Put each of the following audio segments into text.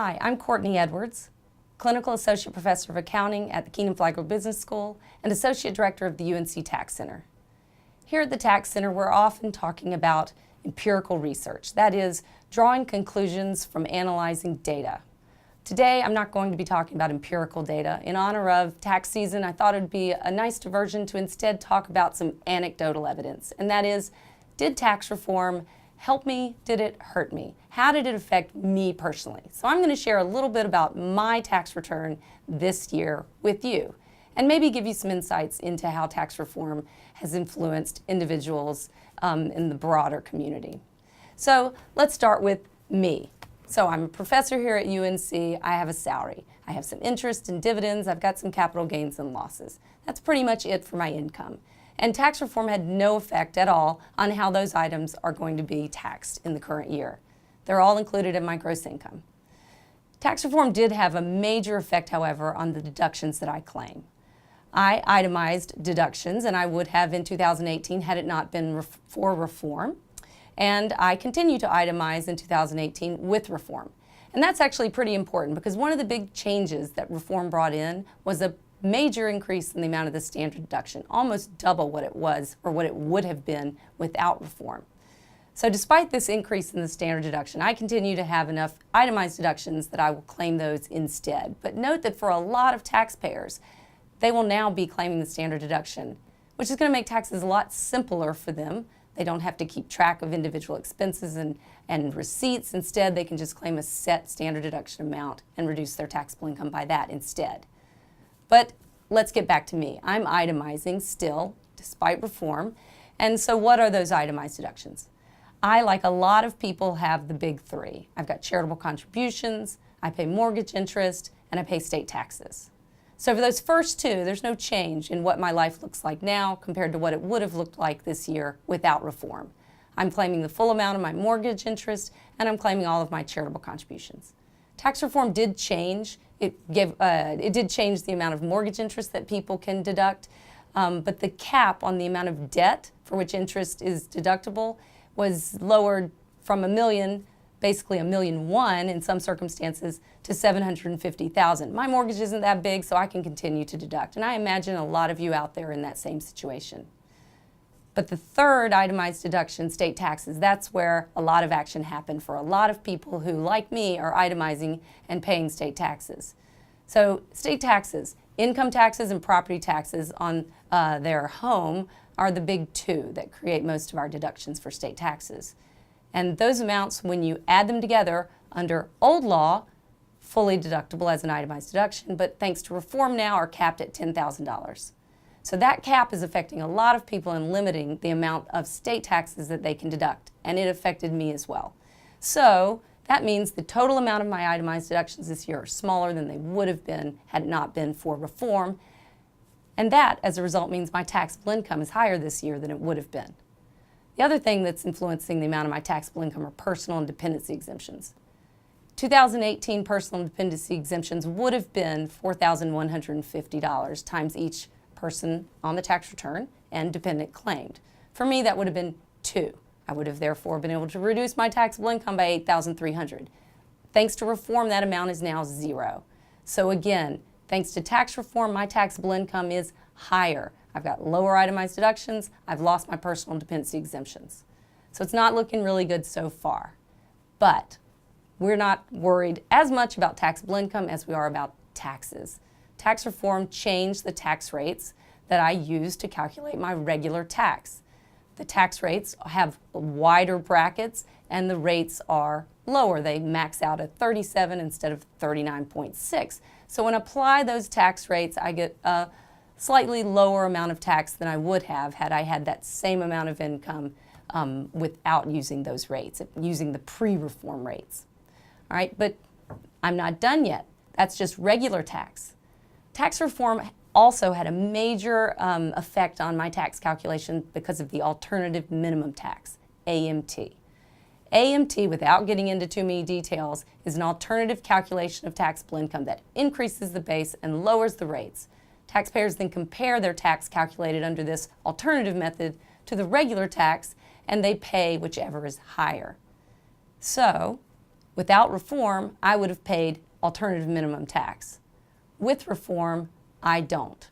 Hi, I'm Courtney Edwards, Clinical Associate Professor of Accounting at the Kenan-Flagler Business School and Associate Director of the UNC Tax Center. Here at the Tax Center, we're often talking about empirical research, that is, drawing conclusions from analyzing data. Today, I'm not going to be talking about empirical data. In honor of tax season, I thought it would be a nice diversion to instead talk about some anecdotal evidence, and that is, did tax reform help me? Did it hurt me? How did it affect me personally? So I'm going to share a little bit about my tax return this year with you, and maybe give you some insights into how tax reform has influenced individuals in the broader community. So let's start with me. So I'm a professor here at UNC. I have a salary. I have some interest and dividends. I've got some capital gains and losses. That's pretty much it for my income. And tax reform had no effect at all on how those items are going to be taxed in the current year. They're all included in my gross income. Tax reform did have a major effect, however, on the deductions that I claim. I itemized deductions, and I would have in 2018 had it not been for reform. And I continue to itemize in 2018 with reform. And that's actually pretty important because one of the big changes that reform brought in was a major increase in the amount of the standard deduction, almost double what it was or what it would have been without reform. So despite this increase in the standard deduction, I continue to have enough itemized deductions that I will claim those instead. But note that for a lot of taxpayers, they will now be claiming the standard deduction, which is going to make taxes a lot simpler for them. They don't have to keep track of individual expenses and receipts. Instead, they can just claim a set standard deduction amount and reduce their taxable income by that instead. But let's get back to me. I'm itemizing still, despite reform. And so what are those itemized deductions? I, like a lot of people, have the big three. I've got charitable contributions, I pay mortgage interest, and I pay state taxes. So for those first two, there's no change in what my life looks like now compared to what it would have looked like this year without reform. I'm claiming the full amount of my mortgage interest, and I'm claiming all of my charitable contributions. Tax reform did change. It did change the amount of mortgage interest that people can deduct, but the cap on the amount of debt for which interest is deductible was lowered from $1 million, basically $1.1 million in some circumstances, to $750,000. My mortgage isn't that big, so I can continue to deduct, and I imagine a lot of you out there in that same situation. But the third itemized deduction, state taxes, that's where a lot of action happened for a lot of people who, like me, are itemizing and paying state taxes. So state taxes, income taxes and property taxes on their home are the big two that create most of our deductions for state taxes. And those amounts, when you add them together under old law, fully deductible as an itemized deduction, but thanks to reform now are capped at $10,000. So that cap is affecting a lot of people and limiting the amount of state taxes that they can deduct, and it affected me as well. So that means the total amount of my itemized deductions this year are smaller than they would have been had it not been for reform, and that, as a result, means my taxable income is higher this year than it would have been. The other thing that's influencing the amount of my taxable income are personal and dependency exemptions. 2018 personal and dependency exemptions would have been $4,150 times each person on the tax return and dependent claimed. For me, that would have been 2. I would have therefore been able to reduce my taxable income by $8,300. Thanks to reform, that amount is now 0. So again, thanks to tax reform, my taxable income is higher. I've got lower itemized deductions. I've lost my personal and dependency exemptions. So it's not looking really good so far. But we're not worried as much about taxable income as we are about taxes. Tax reform changed the tax rates that I use to calculate my regular tax. The tax rates have wider brackets and the rates are lower. They max out at 37 instead of 39.6. So when I apply those tax rates, I get a slightly lower amount of tax than I would have had I had that same amount of income without using those rates, using the pre-reform rates. All right, but I'm not done yet. That's just regular tax. Tax reform also had a major effect on my tax calculation because of the alternative minimum tax, AMT. AMT, without getting into too many details, is an alternative calculation of taxable income that increases the base and lowers the rates. Taxpayers then compare their tax calculated under this alternative method to the regular tax, and they pay whichever is higher. So Without reform, I would have paid alternative minimum tax. With reform, I don't.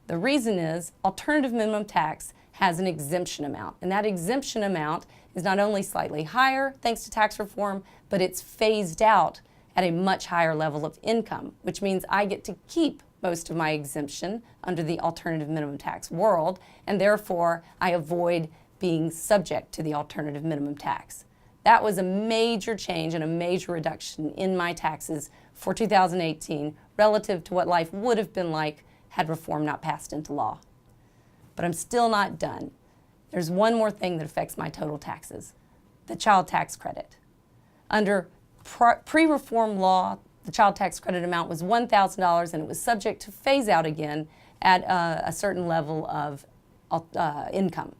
The reason is alternative minimum tax has an exemption amount, and that exemption amount is not only slightly higher thanks to tax reform, but it's phased out at a much higher level of income, which means I get to keep most of my exemption under the alternative minimum tax world, and therefore I avoid being subject to the alternative minimum tax. That was a major change and a major reduction in my taxes for 2018 relative to what life would have been like had reform not passed into law. But I'm still not done. There's one more thing that affects my total taxes, the child tax credit. Under pre-reform law, the child tax credit amount was $1,000 and it was subject to phase out again at a certain level of income.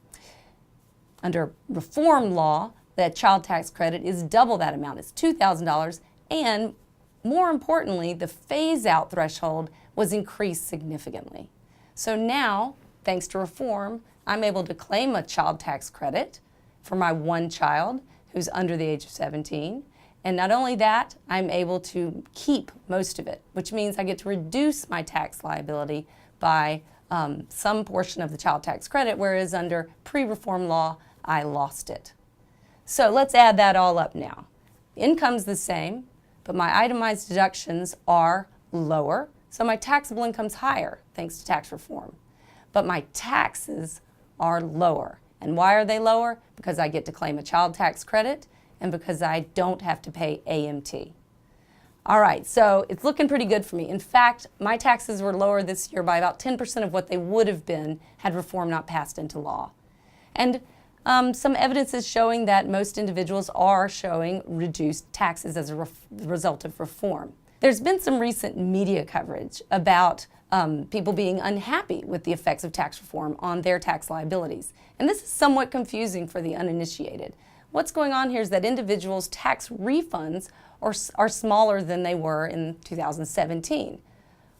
Under reform law, that child tax credit is double that amount. It's $2,000, and more importantly, the phase-out threshold was increased significantly. So now, thanks to reform, I'm able to claim a child tax credit for my one child who's under the age of 17. And not only that, I'm able to keep most of it, which means I get to reduce my tax liability by some portion of the child tax credit, whereas under pre-reform law, I lost it. So let's add that all up now. Income's the same, but my itemized deductions are lower, so my taxable income's higher thanks to tax reform. But my taxes are lower. And why are they lower? Because I get to claim a child tax credit and because I don't have to pay AMT. All right, so it's looking pretty good for me. In fact, my taxes were lower this year by about 10% of what they would have been had reform not passed into law. And some evidence is showing that most individuals are showing reduced taxes as a result of reform. There's been some recent media coverage about people being unhappy with the effects of tax reform on their tax liabilities. And this is somewhat confusing for the uninitiated. What's going on here is that individuals' tax refunds are smaller than they were in 2017.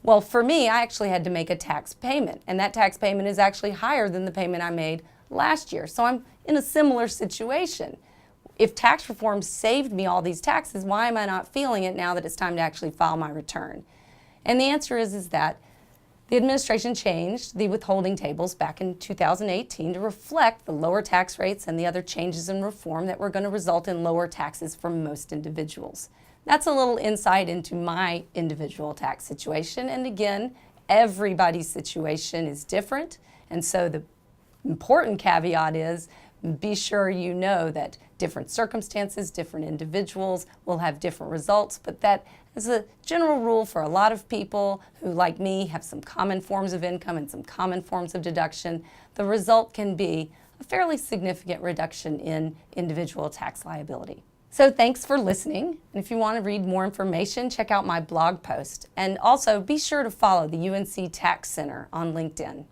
Well, for me, I actually had to make a tax payment, and that tax payment is actually higher than the payment I made last year. So I'm in a similar situation. If tax reform saved me all these taxes, why am I not feeling it now that it's time to actually file my return? And the answer is that the administration changed the withholding tables back in 2018 to reflect the lower tax rates and the other changes in reform that were going to result in lower taxes for most individuals. That's a little insight into my individual tax situation. And again, everybody's situation is different. And so the important caveat is be sure you know that different circumstances, different individuals will have different results, but that is a general rule for a lot of people who, like me, have some common forms of income and some common forms of deduction. The result can be a fairly significant reduction in individual tax liability. So thanks for listening. And if you want to read more information, check out my blog post. And also be sure to follow the UNC Tax Center on LinkedIn.